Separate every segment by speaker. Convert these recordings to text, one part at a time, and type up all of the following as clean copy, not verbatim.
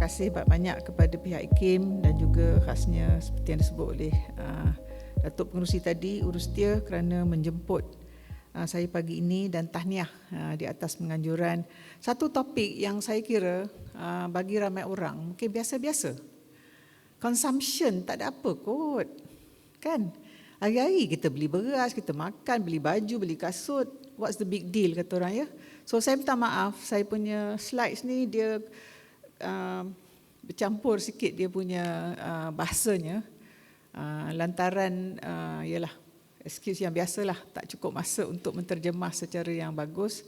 Speaker 1: kasih banyak kepada pihak IKIM dan juga khasnya seperti yang disebut oleh Datuk Pengerusi tadi, urus setia kerana menjemput saya pagi ini dan tahniah di atas penganjuran satu topik yang saya kira bagi ramai orang mungkin biasa-biasa. Consumption tak ada apa kot, kan? Hari-hari kita beli beras, kita makan, beli baju, beli kasut. What's the big deal kata orang ya? So saya minta maaf, saya punya slides ni dia bercampur sikit dia punya bahasanya lantaran ialah excuse yang biasalah, tak cukup masa untuk menterjemah secara yang bagus,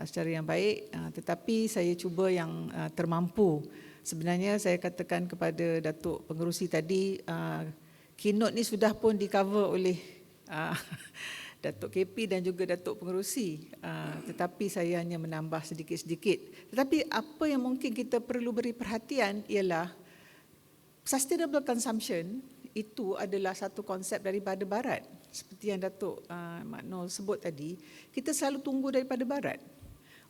Speaker 1: secara yang baik, tetapi saya cuba yang termampu. Sebenarnya saya katakan kepada Datuk Pengerusi tadi, keynote ni sudah pun di-cover oleh Datuk KP dan juga Datuk Pengerusi, tetapi saya hanya menambah sedikit-sedikit. Tetapi apa yang mungkin kita perlu beri perhatian ialah sustainable consumption itu adalah satu konsep daripada Barat. Seperti yang Datuk Mak Nol sebut tadi, kita selalu tunggu daripada Barat.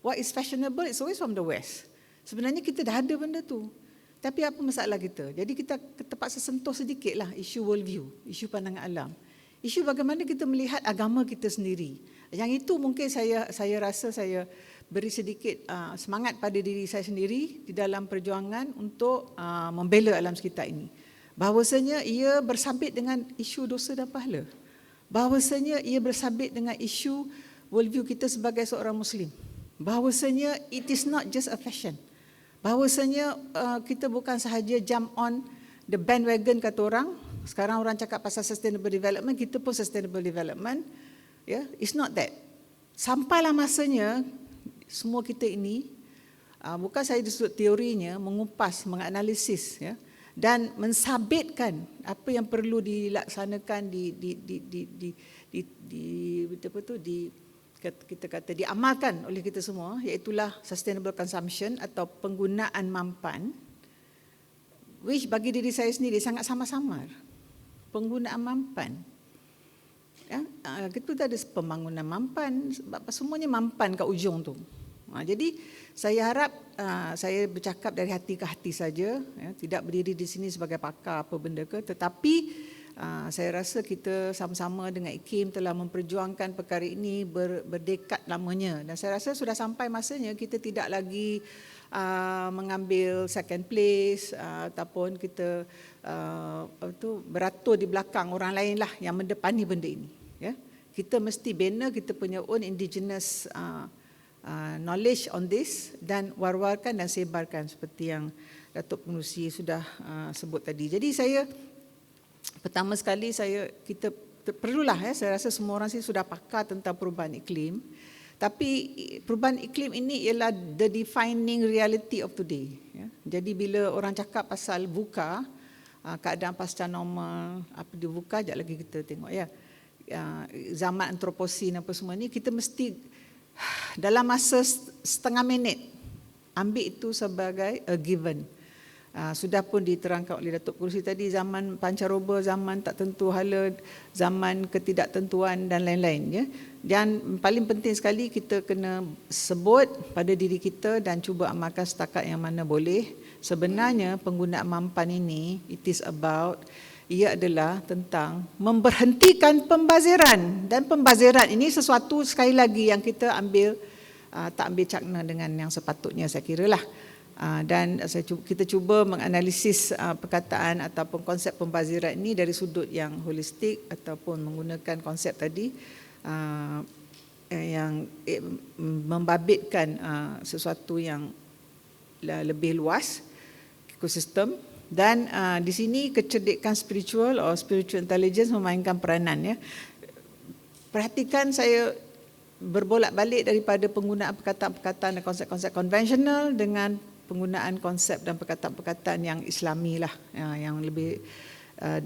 Speaker 1: What is fashionable is always from the West. Sebenarnya kita dah ada benda tu. Tapi apa masalah kita? Jadi kita terpaksa sentuh sedikitlah isu worldview, isu pandangan alam. Isu bagaimana kita melihat agama kita sendiri. Yang itu mungkin saya rasa saya beri sedikit semangat pada diri saya sendiri di dalam perjuangan untuk membela alam sekitar ini. Bahawasanya ia bersabit dengan isu dosa dan pahala. Bahawasanya ia bersabit dengan isu worldview kita sebagai seorang Muslim. Bahawasanya it is not just a fashion. Bahawasanya kita bukan sahaja jump on the bandwagon kata orang. Sekarang orang cakap pasal sustainable development, kita pun sustainable development. Ya, it's not that. Sampailah masanya semua kita ini, bukan saya di sudut teorinya, mengupas, menganalisis, ya, dan mensabitkan apa yang perlu dilaksanakan kita kata diamalkan oleh kita semua, iaitulah sustainable consumption atau penggunaan mampan, which bagi diri saya sendiri sangat samar-samar. Penggunaan mampan, ya, itu ada pembangunan mampan, semuanya mampan kat ujung tu. Jadi saya harap saya bercakap dari hati ke hati saja, ya, tidak berdiri di sini sebagai pakar apa benda ke, tetapi saya rasa kita sama-sama dengan IKIM telah memperjuangkan perkara ini berdekad lamanya, dan saya rasa sudah sampai masanya kita tidak lagi mengambil second place ataupun kita beratur di belakang orang lain lah yang mendepani benda ini. Ya, kita mesti bina kita punya own indigenous knowledge on this dan war-warkan dan sebarkan seperti yang Datuk Pengerusi sudah sebut tadi. Jadi saya pertama sekali kita perlulah, ya, saya rasa semua orang sini sudah pakar tentang perubahan iklim. Tapi perubahan iklim ini ialah the defining reality of today. Ya. Jadi bila orang cakap pasal VUCA, keadaan pasca normal, apa dia VUCA, sekejap lagi kita tengok, ya, zaman antroposen apa semua ni, kita mesti dalam masa setengah minit ambil itu sebagai a given. Sudah pun diterangkan oleh Datuk Pengerusi tadi, zaman pancaroba, zaman tak tentu hala, zaman ketidaktentuan dan lain-lain, ya. Dan paling penting sekali kita kena sebut pada diri kita dan cuba amalkan setakat yang mana boleh. Sebenarnya penggunaan mampan ini, ia adalah tentang memberhentikan pembaziran, dan pembaziran ini sesuatu sekali lagi yang kita tak ambil cakna dengan yang sepatutnya, saya kiralah. Dan kita cuba menganalisis perkataan ataupun konsep pembaziran ini dari sudut yang holistik ataupun menggunakan konsep tadi yang membabitkan sesuatu yang lebih luas, ekosistem. Dan di sini kecerdikan spiritual atau spiritual intelligence memainkan peranan, ya. Perhatikan saya berbolak-balik daripada penggunaan perkataan-perkataan dan konsep-konsep konvensional dengan penggunaan konsep dan perkataan-perkataan yang Islami lah, yang lebih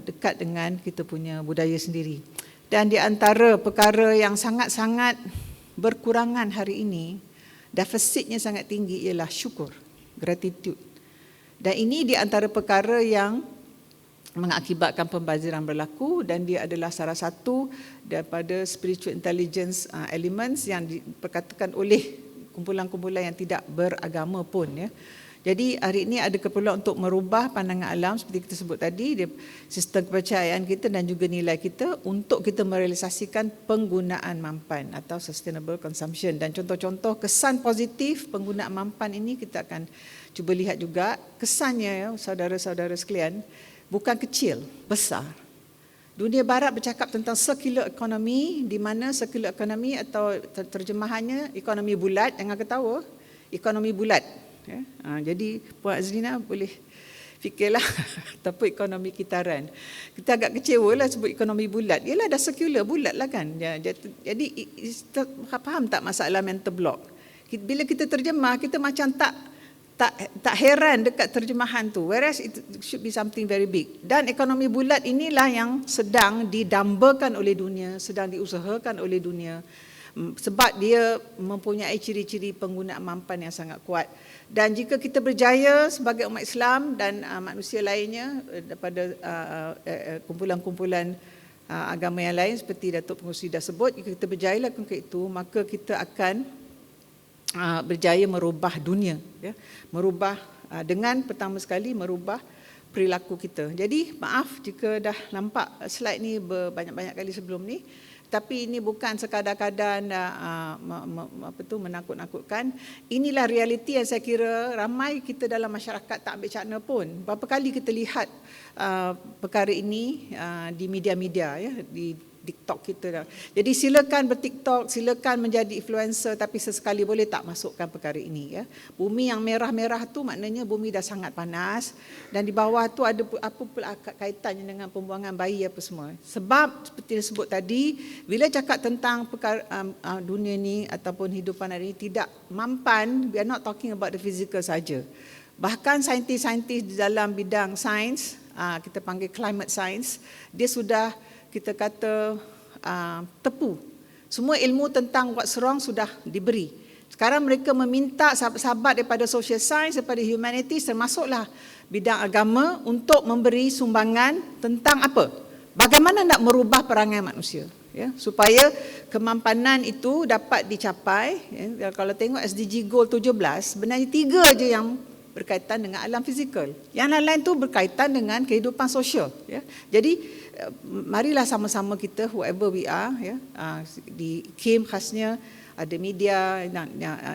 Speaker 1: dekat dengan kita punya budaya sendiri. Dan di antara perkara yang sangat-sangat berkurangan hari ini, defisitnya sangat tinggi, ialah syukur, gratitude. Dan ini di antara perkara yang mengakibatkan pembaziran berlaku, dan dia adalah salah satu daripada spiritual intelligence elements yang diperkatakan oleh kumpulan-kumpulan yang tidak beragama pun, ya. Jadi hari ini ada keperluan untuk merubah pandangan alam seperti kita sebut tadi, sistem kepercayaan kita dan juga nilai kita untuk kita merealisasikan penggunaan mampan atau sustainable consumption. Dan contoh-contoh kesan positif penggunaan mampan ini kita akan cuba lihat juga. Kesannya, ya, saudara-saudara sekalian, bukan kecil, besar. Dunia Barat bercakap tentang circular economy, di mana circular economy atau terjemahannya ekonomi bulat, jangan ketawa, ekonomi bulat. Ya. Jadi Puan Azlina boleh fikirlah ataupun ekonomi kitaran. Kita agak kecewa lah sebut ekonomi bulat. Yalah dah circular, bulat lah kan. Jadi faham tak masalah mental block? Bila kita terjemah, kita macam tak heran dekat terjemahan tu. Whereas it should be something very big. Dan ekonomi bulat inilah yang sedang didambakan oleh dunia, sedang diusahakan oleh dunia. Sebab dia mempunyai ciri-ciri penggunaan mampan yang sangat kuat. Dan jika kita berjaya sebagai umat Islam dan manusia lainnya daripada kumpulan-kumpulan agama yang lain seperti Datuk Pengerusi dah sebut, jika kita berjaya lakukan itu, maka kita akan berjaya merubah dunia, ya. Merubah dengan pertama sekali merubah perilaku kita. Jadi maaf jika dah nampak slide ni banyak-banyak kali sebelum ni. Tapi ini bukan sekadar-kadar menakut-nakutkan. Inilah realiti yang saya kira ramai kita dalam masyarakat tak ambil cakna pun. Berapa kali kita lihat perkara ini di media-media, ya, di TikTok kita. Jadi silakan berTikTok, silakan menjadi influencer, tapi sesekali boleh tak masukkan perkara ini, ya. Bumi yang merah-merah tu maknanya bumi dah sangat panas, dan di bawah tu ada apa pula kaitannya dengan pembuangan bayi apa semua. Sebab seperti disebut tadi, bila cakap tentang perkara, dunia ni ataupun hidupan hari ini tidak mampan, we are not talking about the physical saja. Bahkan saintis-saintis di dalam bidang sains, kita panggil climate science, dia sudah kita kata tepu. Semua ilmu tentang what's wrong sudah diberi. Sekarang mereka meminta sahabat-sahabat daripada social science, daripada humanities, termasuklah bidang agama untuk memberi sumbangan tentang apa? Bagaimana nak merubah perangai manusia, ya, supaya kemampanan itu dapat dicapai. Ya. Kalau tengok SDG Goal 17, sebenarnya 3 je yang berkaitan dengan alam fizikal. Yang lain-lain tu berkaitan dengan kehidupan sosial, ya. Jadi marilah sama-sama kita, whoever we are, ya, di KIM khasnya ada media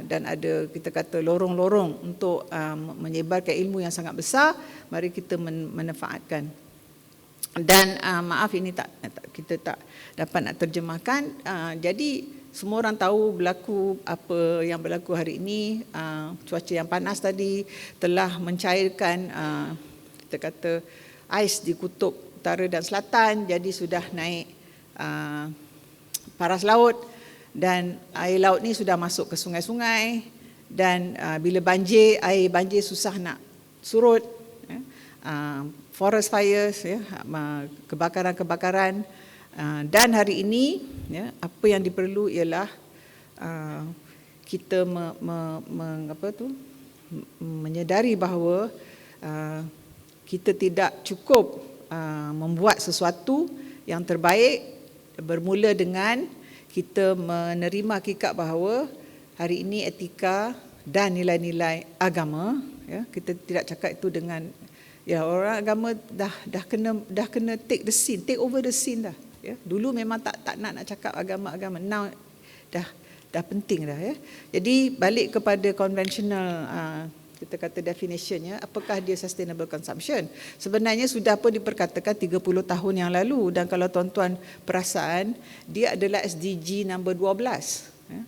Speaker 1: dan ada kita kata lorong-lorong untuk menyebarkan ilmu yang sangat besar. Mari kita manfaatkan. Dan maaf ini kita tak dapat nak terjemahkan. Jadi semua orang tahu apa yang berlaku hari ini. Cuaca yang panas tadi telah mencairkan kita kata ais di kutub utara dan selatan, jadi sudah naik paras laut, dan air laut ni sudah masuk ke sungai-sungai, dan bila air banjir susah nak surut, ya. Forest fires, ya, kebakaran-kebakaran, dan hari ini, ya, apa yang diperlu ialah kita menyedari bahawa kita tidak cukup membuat sesuatu yang terbaik bermula dengan kita menerima hakikat bahawa hari ini etika dan nilai-nilai agama, ya, kita tidak cakap itu dengan, ya, orang agama dah kena take over the scene dah, ya. Dulu memang tak nak cakap agama, now dah penting dah, ya. Jadi balik kepada conventional kita kata definitionnya, apakah dia sustainable consumption? Sebenarnya sudah pun diperkatakan 30 tahun yang lalu, dan kalau tuan-tuan perasan, dia adalah SDG nombor 12. Ya.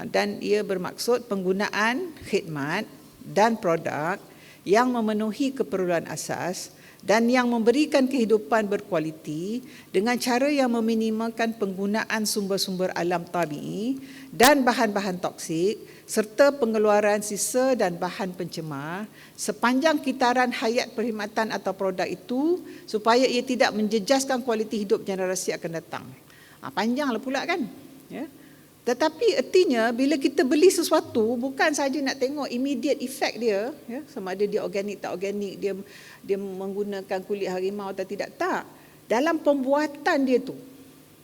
Speaker 1: Dan ia bermaksud penggunaan khidmat dan produk yang memenuhi keperluan asas dan yang memberikan kehidupan berkualiti dengan cara yang meminimalkan penggunaan sumber-sumber alam tabi'i dan bahan-bahan toksik, serta pengeluaran sisa dan bahan pencemar sepanjang kitaran hayat perkhidmatan atau produk itu, supaya ia tidak menjejaskan kualiti hidup generasi akan datang. Panjanglah pula kan, ya. Tetapi artinya bila kita beli sesuatu, bukan saja nak tengok immediate effect dia, ya, sama ada dia organik tak organik, dia menggunakan kulit harimau atau tidak. Dalam pembuatan dia tu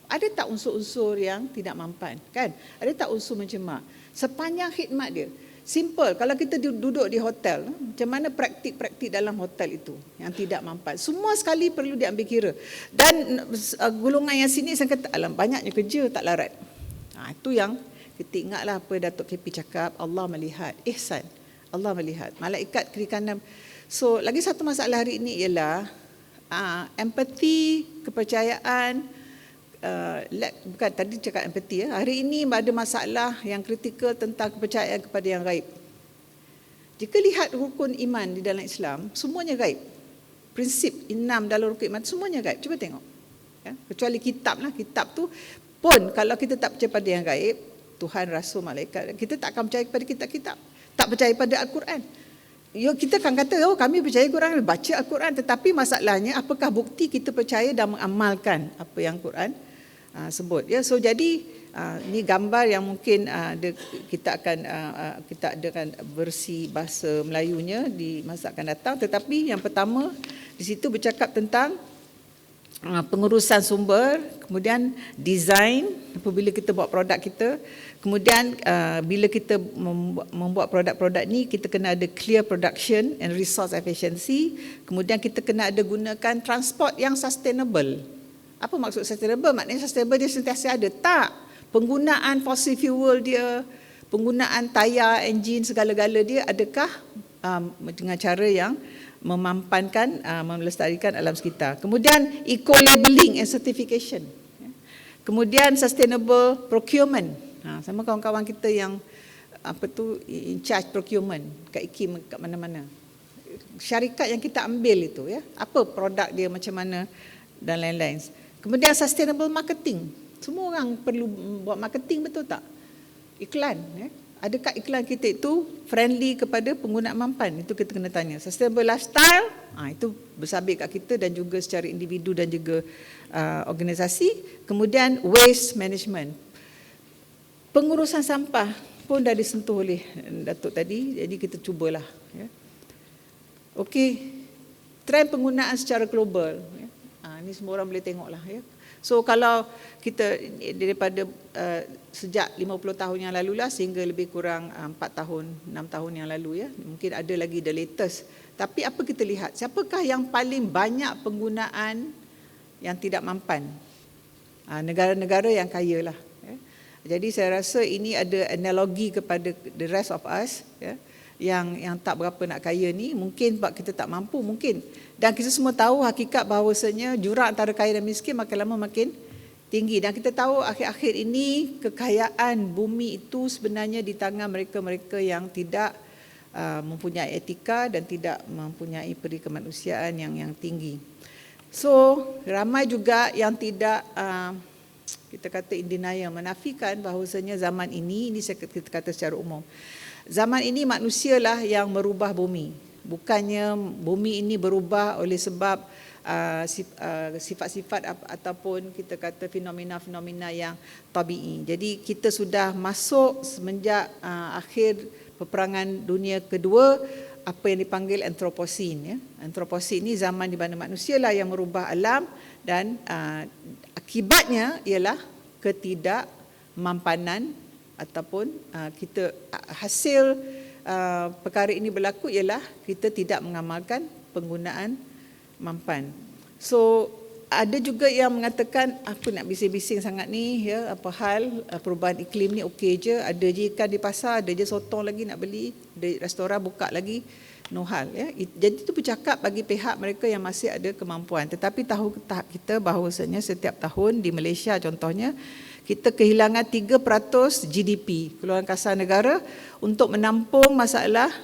Speaker 1: ada tak unsur-unsur yang tidak mampan, kan? Ada tak unsur mencemar? Sepanjang khidmat dia, Simple. Kalau kita duduk di hotel, macam mana praktik-praktik dalam hotel itu yang tidak mampan. Semua sekali perlu diambil kira. Dan golongan yang sini saya kata, alam banyaknya kerja tak larat. Itu yang kita ingatlah apa Datuk KP cakap, Allah melihat. Ihsan. Allah melihat. Malaikat kiri kanan. So, lagi satu masalah hari ini ialah empati, kepercayaan, bukan tadi cakap empati ya. Hari ini ada masalah yang kritikal tentang kepercayaan kepada yang gaib. Jika lihat rukun iman di dalam Islam, semuanya gaib. Prinsip 6 dalam rukun iman semuanya gaib. Cuba tengok. Ya, kecuali kitab lah. Kitab tu pun kalau kita tak percaya pada yang gaib, Tuhan, Rasul, Malaikat, kita tak akan percaya kepada kitab-kitab. Tak percaya pada Al-Quran. Kita akan kata, kami percaya Quran, baca Al-Quran. Tetapi masalahnya, apakah bukti kita percaya dan mengamalkan apa yang Quran sebut. Ya, so jadi ini gambar yang mungkin kita akan versi bahasa Melayunya di masa akan datang. Tetapi yang pertama di situ bercakap tentang pengurusan sumber, kemudian design apabila kita buat produk kita, kemudian bila kita membuat produk-produk ni kita kena ada clear production and resource efficiency, kemudian kita kena ada gunakan transport yang sustainable. Apa maksud sustainable? Maknanya sustainable dia sentiasa ada. Tak. Penggunaan fossil fuel dia, penggunaan tayar, enjin, segala-gala dia adakah dengan cara yang memampankan, melestarikan alam sekitar. Kemudian eco-labeling and certification. Kemudian sustainable procurement. Sama kawan-kawan kita yang in charge procurement kat IKIM, kat mana-mana. Syarikat yang kita ambil itu ya, apa produk dia macam mana dan lain-lain. Kemudian sustainable marketing. Semua orang perlu buat marketing, betul tak? Iklan ya. Adakah iklan kita itu friendly kepada pengguna mampan? Itu kita kena tanya. Sustainable lifestyle, itu bersabit kat kita dan juga secara individu dan juga organisasi. Kemudian waste management. Pengurusan sampah pun dah disentuh oleh Datuk tadi, jadi kita cubalah. Ya. Okey, trend penggunaan secara global. Ya. Ini semua orang boleh tengoklah. Ya. So kalau kita daripada sejak 50 tahun yang lalu lah sehingga lebih kurang 4 tahun, 6 tahun yang lalu ya, mungkin ada lagi the latest. Tapi apa kita lihat? Siapakah yang paling banyak penggunaan yang tidak mampan? Negara-negara yang kaya lah. Ya. Jadi saya rasa ini ada analogi kepada the rest of us ya, yang tak berapa nak kaya ni, mungkin sebab kita tak mampu mungkin. Dan kita semua tahu hakikat bahawasanya jurang antara kaya dan miskin makin lama makin tinggi. Dan kita tahu akhir-akhir ini kekayaan bumi itu sebenarnya di tangan mereka-mereka yang tidak mempunyai etika dan tidak mempunyai peri kemanusiaan yang tinggi. So ramai juga yang tidak kita kata in denial, menafikan bahawasanya zaman ini kita kata secara umum, zaman ini manusialah yang merubah bumi. Bukannya bumi ini berubah oleh sebab sifat-sifat ataupun kita kata fenomena-fenomena yang tabi'i. Jadi kita sudah masuk semenjak akhir peperangan dunia kedua apa yang dipanggil antroposen. Ya. Antroposen ini zaman di mana manusialah yang merubah alam dan akibatnya ialah ketidakmampanan ataupun kita hasil perkara ini berlaku ialah kita tidak mengamalkan penggunaan mampan. So ada juga yang mengatakan apa nak bising-bising sangat ni ya, apa hal perubahan iklim ni okey je, ada je ikan di pasar, ada je sotong lagi nak beli, ada restoran buka lagi, no hal ya. Jadi itu bercakap bagi pihak mereka yang masih ada kemampuan. Tetapi tahu kita bahawasanya setiap tahun di Malaysia contohnya kita kehilangan 3% GDP, keluaran kasar negara untuk menampung masalah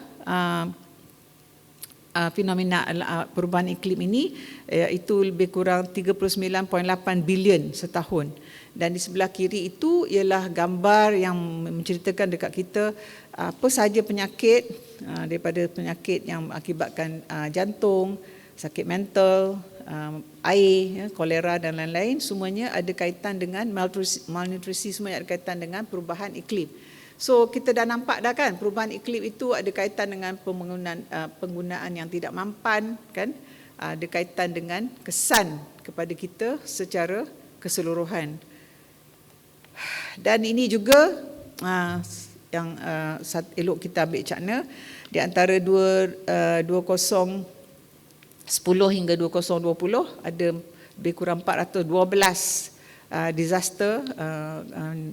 Speaker 1: fenomena perubahan iklim ini, iaitu lebih kurang 39.8 bilion setahun. Dan di sebelah kiri itu ialah gambar yang menceritakan dekat kita apa sahaja penyakit, daripada penyakit yang mengakibatkan jantung, sakit mental, air, kolera dan lain-lain, semuanya ada kaitan dengan malnutrisi, semuanya ada kaitan dengan perubahan iklim. So kita dah nampak dah kan, perubahan iklim itu ada kaitan dengan penggunaan yang tidak mampan kan, ada kaitan dengan kesan kepada kita secara keseluruhan. Dan ini juga yang elok kita ambil cakna di antara 2010 hingga 2020 ada lebih kurang 412 disaster,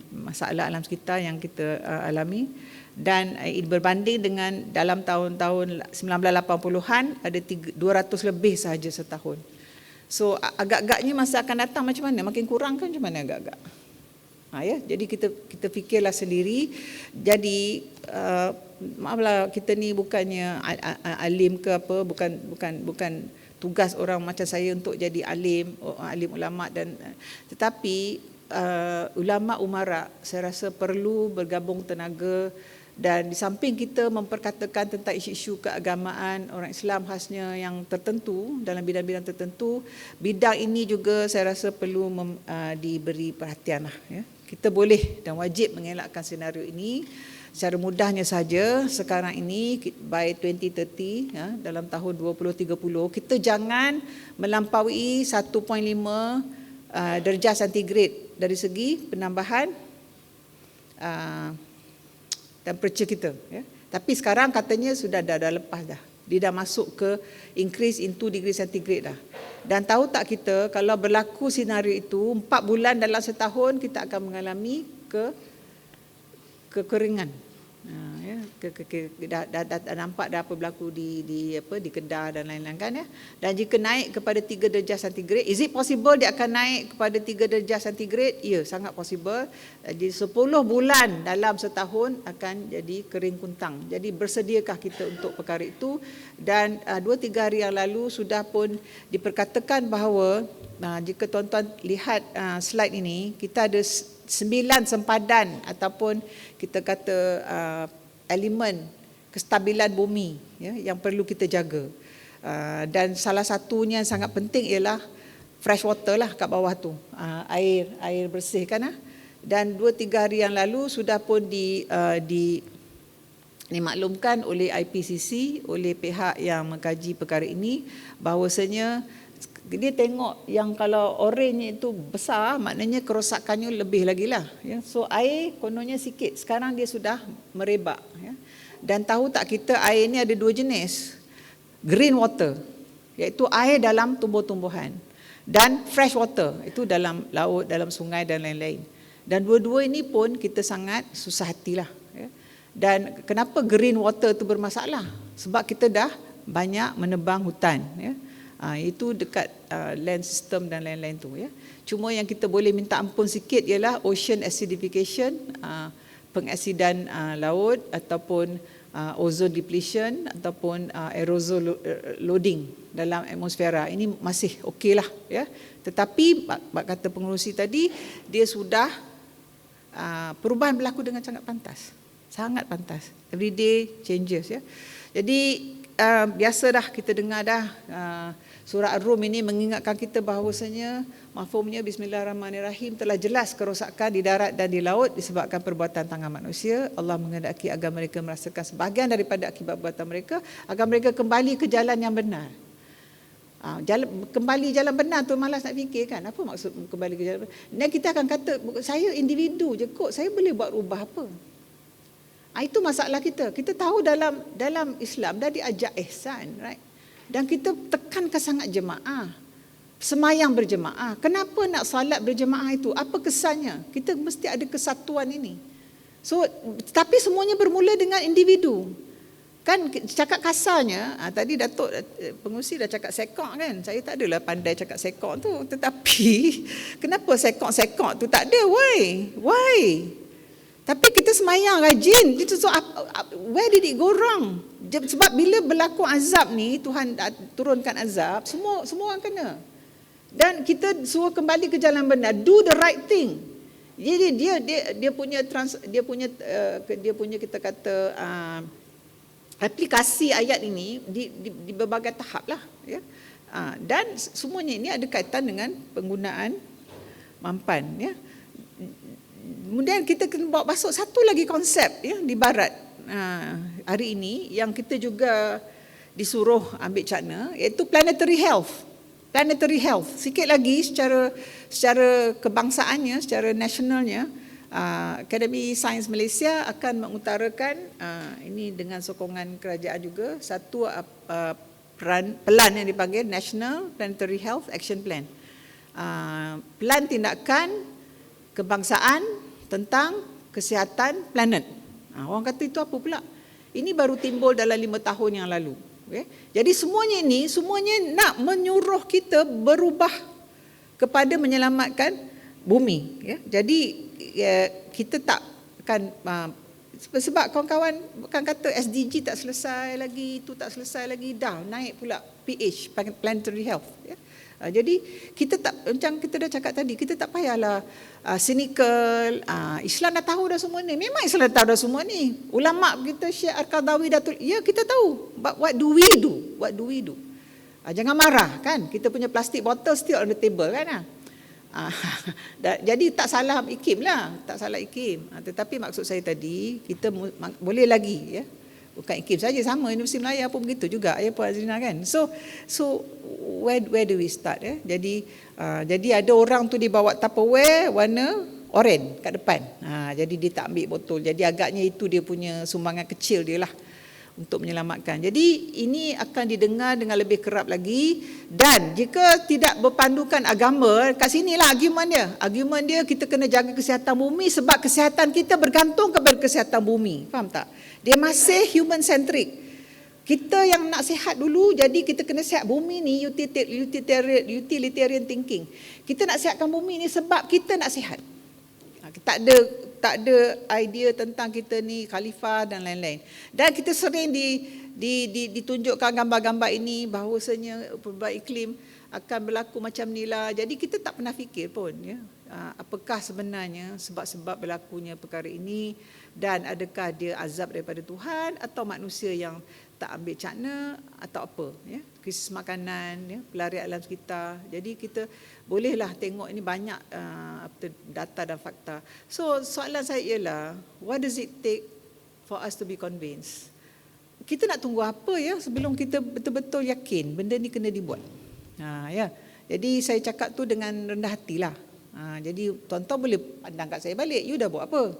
Speaker 1: masalah alam sekitar yang kita alami, dan berbanding dengan dalam tahun-tahun 1980-an ada 200 lebih sahaja setahun. So agak-agaknya masa akan datang macam mana? Makin kurang kan macam mana agak-agak? Ya, jadi kita fikirlah sendiri. Jadi maaflah, kita ni bukannya alim ke apa, bukan tugas orang macam saya untuk jadi alim ulama, dan tetapi ulama umara saya rasa perlu bergabung tenaga, dan di samping kita memperkatakan tentang isu-isu keagamaan orang Islam khasnya yang tertentu dalam bidang-bidang tertentu, bidang ini juga saya rasa perlu diberi perhatian lah, ya. Kita boleh dan wajib mengelakkan senario ini. Secara mudahnya saja sekarang ini by 2030, ya, dalam tahun 2030 kita jangan melampaui 1.5 darjah sentigrade dari segi penambahan temperature kita, ya. Tapi sekarang katanya sudah dah lepas dah. Dia dah masuk ke increase in 2 degree centigrade dah. Dan tahu tak kita, kalau berlaku senario itu 4 bulan dalam setahun kita akan mengalami kekeringan. Ya, dah nampak dah apa berlaku di Kedah dan lain-lain kan, ya. Dan jika naik kepada 3 darjah sentigrade, is it possible dia akan naik kepada 3 darjah sentigrade? Ya, sangat possible. Jadi 10 bulan dalam setahun akan jadi kering kuntang. Jadi bersediakah kita untuk perkara itu? Dan 2-3 hari yang lalu sudah pun diperkatakan bahawa jika tuan-tuan lihat slide ini, kita ada 9 sempadan ataupun kita kata elemen kestabilan bumi, ya, yang perlu kita jaga. Dan salah satunya yang sangat penting ialah fresh water lah kat bawah tu, air bersih kan. Dan 2-3 hari yang lalu sudah pun dimaklumkan oleh IPCC, oleh pihak yang mengkaji perkara ini, bahawasanya dia tengok yang kalau orange itu besar, maknanya kerosakannya lebih lagi lah, ya. So air kononnya sikit, sekarang dia sudah merebak, ya. Dan tahu tak kita, air ni ada 2 jenis, green water iaitu air dalam tumbuh-tumbuhan, dan fresh water itu dalam laut, dalam sungai dan lain-lain. Dan dua-dua ini pun kita sangat susah hatilah, ya. Dan kenapa green water itu bermasalah? Sebab kita dah banyak menebang hutan, ya. Itu dekat land system dan lain-lain tu, ya. Cuma yang kita boleh minta ampun sikit ialah ocean acidification, pengasidan laut, ataupun ozone depletion, ataupun aerosol loading dalam atmosfera. Ini masih okey lah, ya. Tetapi kata pengerusi tadi, dia sudah perubahan berlaku dengan sangat pantas, everyday changes, ya. Jadi biasa dah kita dengar dah surah Ar-Rum ini mengingatkan kita bahawasanya mafhumnya Bismillahirrahmanirrahim, telah jelas kerosakan di darat dan di laut disebabkan perbuatan tangan manusia. Allah menghendaki agar mereka merasakan sebahagian daripada akibat perbuatan mereka, agar mereka kembali ke jalan yang benar. Kembali jalan benar tu malas nak fikir kan, apa maksud kembali ke jalan benar? Dan kita akan kata, saya individu je kot, saya boleh buat rubah apa? Itu masalah kita. Kita tahu dalam Islam dah diajar ihsan, right? Dan kita tekankan sangat jemaah, semayang berjemaah. Kenapa nak salat berjemaah itu? Apa kesannya? Kita mesti ada kesatuan ini. So, tapi semuanya bermula dengan individu. Kan cakap kasarnya, tadi Datuk pengurusi dah cakap sekok kan. Saya tak adalah pandai cakap sekok tu. Tetapi kenapa sekok tu tak ada? Why? Tapi kita semayang rajin. So, where did it go wrong? Sebab bila berlaku azab ni, Tuhan turunkan azab, semua orang kena. Dan kita suruh kembali ke jalan benar, do the right thing. Jadi dia punya kita kata aplikasi ayat ini di berbagai tahap lah, ya. Dan semuanya ini ada kaitan dengan penggunaan mampan, ya. Kemudian kita kena bawa masuk satu lagi konsep, ya, di barat hari ini yang kita juga disuruh ambil cakna, iaitu planetary health. Sikit lagi secara kebangsaannya, secara nasionalnya, Akademi Sains Malaysia akan mengutarakan ini dengan sokongan kerajaan juga, satu pelan yang dipanggil National Planetary Health Action Plan. Pelan tindakan kebangsaan tentang kesihatan planet. Orang kata itu apa pula? Ini baru timbul dalam 5 tahun yang lalu. Okay? Jadi semuanya nak menyuruh kita berubah kepada menyelamatkan bumi. Jadi kita tak akan, sebab kawan-kawan bukan kata SDG tak selesai lagi, itu tak selesai lagi, dah naik pula PH, Planetary Health. Jadi kita tak, macam kita dah cakap tadi, kita tak payahlah cynical. Islam dah tahu dah semua ni. Memang Islam dah tahu dah semua ni. Ulama kita Syekh Al-Qaradawi Datul, ya kita tahu. But what do we do? What do we do? Jangan marah kan. Kita punya plastic bottle still on the table kan. Jadi tak salah IKIM lah, tak salah IKIM. Tetapi maksud saya tadi, kita boleh lagi ya. Bukan IKIM saja, sama Universiti Melayu pun begitu juga ya Puan Azrina kan. So where do we start ya? Jadi ada orang tu dibawa Tupperware warna oranye kat depan. Jadi dia tak ambil botol. Jadi agaknya itu dia punya sumbangan kecil dia lah untuk menyelamatkan. Jadi ini akan didengar dengan lebih kerap lagi, dan jika tidak berpandukan agama, kat sinilah argument dia. Argument dia kita kena jaga kesihatan bumi sebab kesihatan kita bergantung kepada kesihatan bumi. Faham tak? Dia masih human centric. Kita yang nak sihat dulu, jadi kita kena sihat bumi ni, utilitarian thinking. Kita nak sihatkan bumi ni sebab kita nak sihat. Tak ada idea tentang kita ni khalifah dan lain-lain. Dan kita sering ditunjukkan gambar-gambar ini bahawasanya perubahan iklim akan berlaku macam ni lah. Jadi kita tak pernah fikir pun ya, apakah sebenarnya sebab-sebab berlakunya perkara ini, dan adakah dia azab daripada Tuhan atau manusia yang tak ambil cakna atau apa ya, krisis makanan ya, pelarian alam sekitar. Jadi kita bolehlah tengok ini banyak data dan fakta. So soalan saya ialah, what does it take for us to be convinced? Kita nak tunggu apa ya sebelum kita betul-betul yakin benda ni kena dibuat? Ya. Jadi saya cakap tu dengan rendah hatilah. Jadi tuan-tuan boleh pandang kat saya balik, you dah buat apa?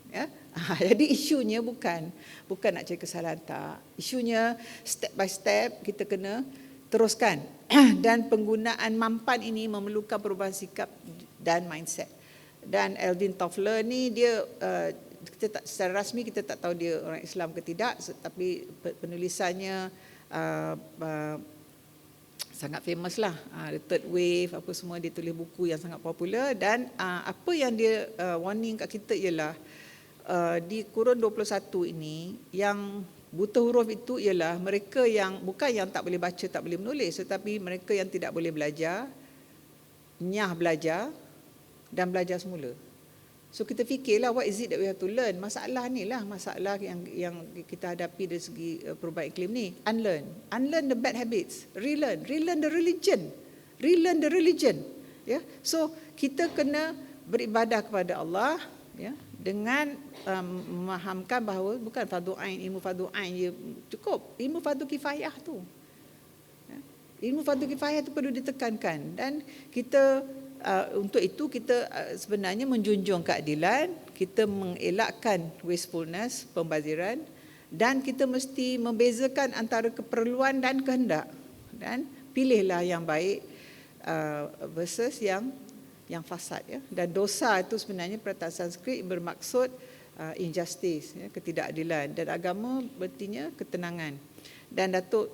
Speaker 1: Ya. Jadi isunya bukan nak cari kesalahan, tak. Isunya step by step kita kena teruskan. Dan penggunaan mampan ini memerlukan perubahan sikap dan mindset. Dan Alvin Toffler ni dia kita tak, secara rasmi kita tak tahu dia orang Islam ke tidak, tapi penulisannya sangat famous lah, The Third Wave apa semua, dia tulis buku yang sangat popular. Dan apa yang dia warning kat kita ialah di kurun 21 ini, yang buta huruf itu ialah mereka yang bukan yang tak boleh baca, tak boleh menulis, tetapi mereka yang tidak boleh belajar, nyah belajar dan belajar semula. So kita fikirlah, what is it that we have to learn? Masalah ni lah, masalah yang kita hadapi dari segi perubahan iklim ni. Unlearn the bad habits, relearn the religion. Ya. So kita kena beribadah kepada Allah ya, dengan memahamkan bahawa bukan fardu ain, ilmu fardu ain je cukup, ilmu fardu kifayah tu. Ilmu fardu kifayah tu perlu ditekankan, dan kita untuk itu kita sebenarnya menjunjung keadilan, kita mengelakkan wastefulness, pembaziran, dan kita mesti membezakan antara keperluan dan kehendak, dan pilihlah yang baik versus yang fasad ya. Dan dosa itu sebenarnya perkataan Sanskrit bermaksud injustice ya, ketidakadilan, dan agama berartinya ketenangan. Dan Datuk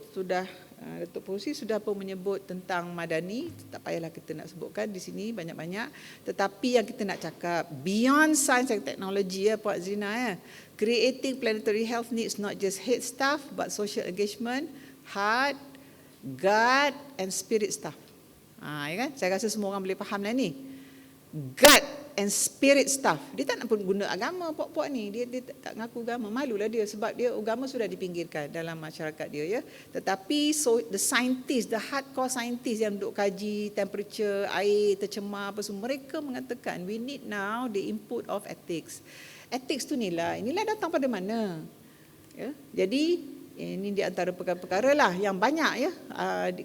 Speaker 1: Fauzi sudah pun menyebut tentang madani, tak payahlah kita nak sebutkan di sini banyak-banyak. Tetapi yang kita nak cakap beyond science and technology ya Puan Azrina ya, creating planetary health needs not just head staff but social engagement, heart, gut and spirit staff. Ya kan? Saya rasa semua orang boleh faham lah ni. Gut and spirit staff. Dia tak nak pun guna agama puak-puak ni. Dia tak ngaku agama. Malulah dia sebab dia agama sudah dipinggirkan dalam masyarakat dia ya. Tetapi the scientist, the hardcore scientist yang duduk kaji temperature, air tercemar apa semua, mereka mengatakan we need now the input of ethics. Ethics tu inilah datang pada mana? Ya. Jadi Ini di antara perkara-perkara lah yang banyak ya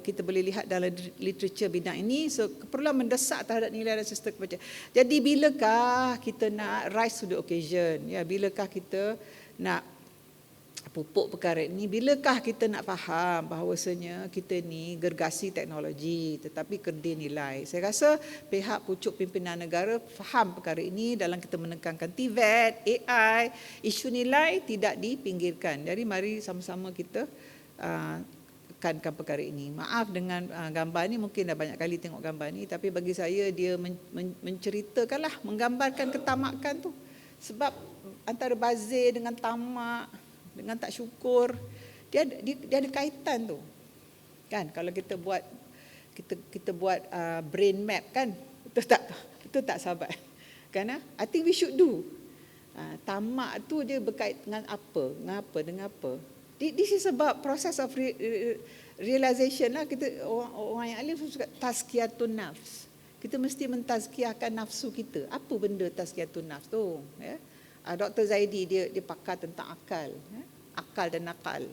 Speaker 1: kita boleh lihat dalam literature bidang ini. So keperluan mendesak terhadap nilai dan sistem kepercayaan. Jadi bilakah kita nak rise to the occasion? Ya, bilakah kita nak pupuk perkara ini? Bilakah kita nak faham bahawasanya kita ni gergasi teknologi tetapi kerdil nilai? Saya rasa pihak pucuk pimpinan negara faham perkara ini dalam kita menekankan TVET, AI, isu nilai tidak dipinggirkan. Jadi mari sama-sama kita tekankan perkara ini. Maaf dengan gambar ni, mungkin dah banyak kali tengok gambar ni, tapi bagi saya dia menceritakanlah, menggambarkan ketamakan tu. Sebab antara bazir dengan tamak, dengan tak syukur, dia ada kaitan tu. Kan kalau kita buat brain map kan, betul tak sahabat? Kan I think we should do. Tamak tu dia berkait dengan apa? Dengan apa? This is about process of realization lah. Kita orang yang alim suka tazkiyatun nafs. Kita mesti mentazkiyahkan nafsu kita. Apa benda tazkiyatun nafs tu? Ya. Dr. Zaidi dia pakar tentang akal, akal dan nakal.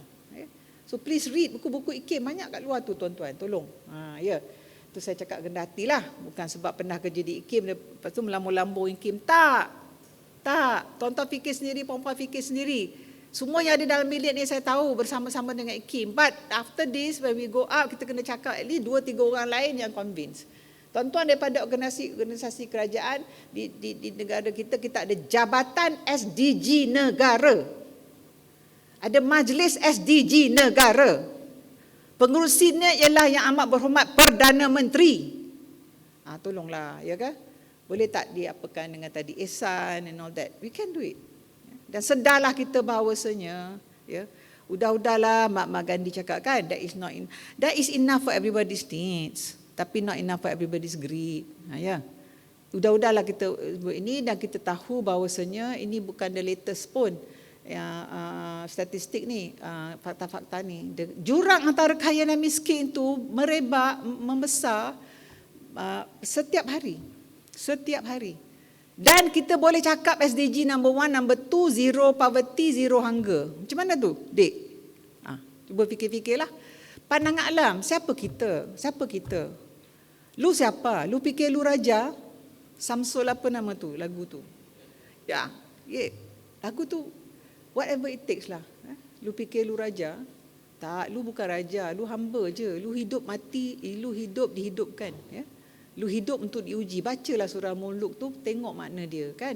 Speaker 1: So please read buku-buku IKIM, banyak kat luar tu tuan-tuan, tolong. Ya. Tu saya cakap rendah hati lah, bukan sebab pernah kerja di IKIM lepas tu melambung-lambung IKIM. Tak. Tuan-tuan fikir sendiri, perempuan fikir sendiri. Semua yang ada dalam bilik ni saya tahu bersama-sama dengan IKIM. But after this, when we go out, kita kena cakap at least 2-3 orang lain yang convince. Tuan-tuan daripada organisasi kerajaan di negara kita ada Jabatan SDG Negara. Ada Majlis SDG Negara. Pengurusinya ialah Yang Amat Berhormat Perdana Menteri. Tolonglah, ya kan? Boleh tak diapakan dengan tadi Ihsan and all that? We can do it. Dan sedarlah kita bahawasanya, ya, udahlah Mahatma Gandhi cakap kan, that is enough for everybody's needs. Tapi not enough for everybody's greed. Ya. Udahlah kita buat ini, dan kita tahu bahawasanya ini bukan the latest pun statistik ni, fakta-fakta ni. Jurang antara kaya dan miskin tu merebak, membesar setiap hari. Dan kita boleh cakap SDG number 1, number 2, zero poverty, zero hunger. Macam mana tu, Dek? Cuba fikir-fikirlah. Pandangan alam, siapa kita? Lu siapa? Lu fikir lu raja? Samsul apa nama tu, lagu tu? Ya, lagu tu whatever it takes lah. Lu fikir lu raja? Tak, lu bukan raja, lu hamba je. Lu hidup mati, lu hidup dihidupkan, ya. Lu hidup untuk diuji. Bacalah surah Mulk tu, tengok makna dia, kan.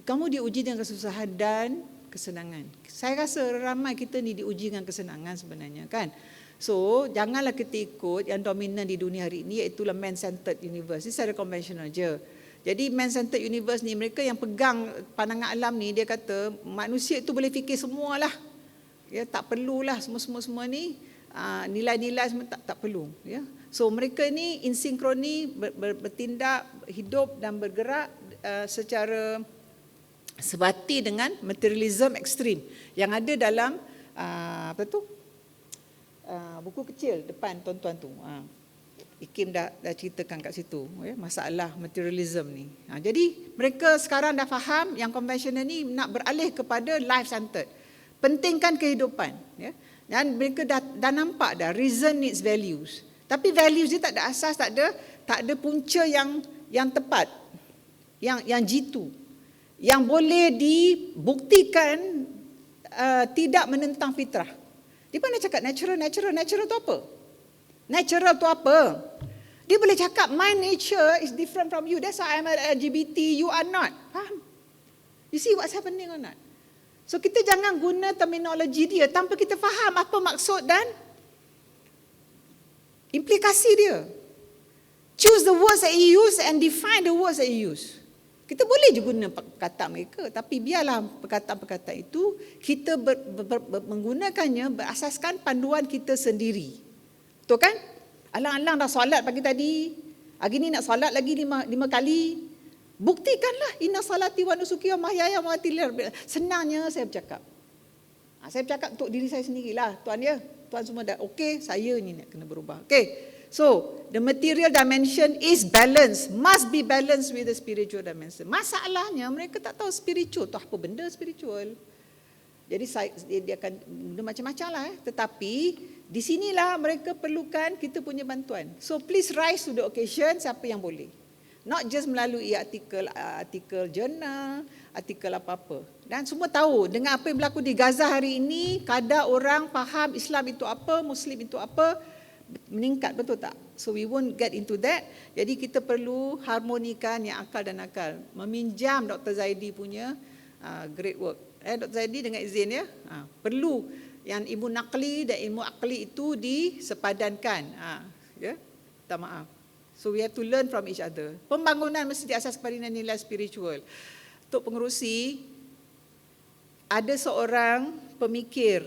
Speaker 1: Kamu diuji dengan kesusahan dan kesenangan. Saya rasa ramai kita ni diuji dengan kesenangan sebenarnya, kan. So, janganlah kita ikut yang dominan di dunia hari ini, iaitu man-centered universe. Ini secara konvensional je. Jadi man-centered universe ni, mereka yang pegang pandangan alam ni, dia kata manusia itu boleh fikir semualah. Ya, tak perlulah semua ni, nilai-nilai semua tak perlu. Ya. So mereka ni insinkroni, bertindak, hidup dan bergerak secara sebati dengan materialism ekstrim yang ada dalam buku kecil depan tuan-tuan tu. IKIM dah ceritakan kat situ, ya, masalah materialism ni. Jadi mereka sekarang dah faham yang konvensional ni nak beralih kepada life centered. Pentingkan kehidupan, ya. Dan mereka dah nampak dah reason needs values. Tapi values dia tak ada asas, tak ada punca yang tepat. Yang jitu. Yang boleh dibuktikan tidak menentang fitrah. Dia pernah cakap natural tu apa? Natural tu apa? Dia boleh cakap my nature is different from you. That's why I'm an LGBT, you are not. Faham? You see what's happening or not? So kita jangan guna terminologi dia tanpa kita faham apa maksud dan implikasi dia. Choose the words that he use and define the words that he use. Kita boleh je guna perkataan mereka, tapi biarlah perkataan-perkataan itu kita menggunakannya berasaskan panduan kita sendiri. Betul kan? Alang-alang dah solat pagi tadi, hari ni nak solat lagi 5 kali. Buktikanlah inna salati wa nusuki wa mahyaya wa mamati lillahi. Senangnya saya bercakap. Saya bercakap untuk diri saya sendirilah, tuan ya. Tuan semua dah okey, saya ni nak kena berubah. Okey. So, the material dimension is balanced, must be balanced with the spiritual dimension. Masalahnya mereka tak tahu spiritual tu apa benda spiritual. Jadi dia akan guna macam-macam lah. Tetapi di sinilah mereka perlukan kita punya bantuan. So please rise to the occasion, siapa yang boleh. Not just melalui artikel jurnal, artikel apa-apa. Dan semua tahu dengan apa yang berlaku di Gaza hari ini, kadar orang faham Islam itu apa, Muslim itu apa, meningkat, betul tak? So we won't get into that. Jadi kita perlu harmonikan yang akal dan akal. Meminjam Dr. Zaidi punya great work. Dr. Zaidi dengan izin ya, perlu yang ilmu nakli dan ilmu akli itu disepadankan. Ya, minta maaf. So we have to learn from each other. Pembangunan mesti diasas kepada nilai spiritual. Untuk pengerusi, ada seorang pemikir,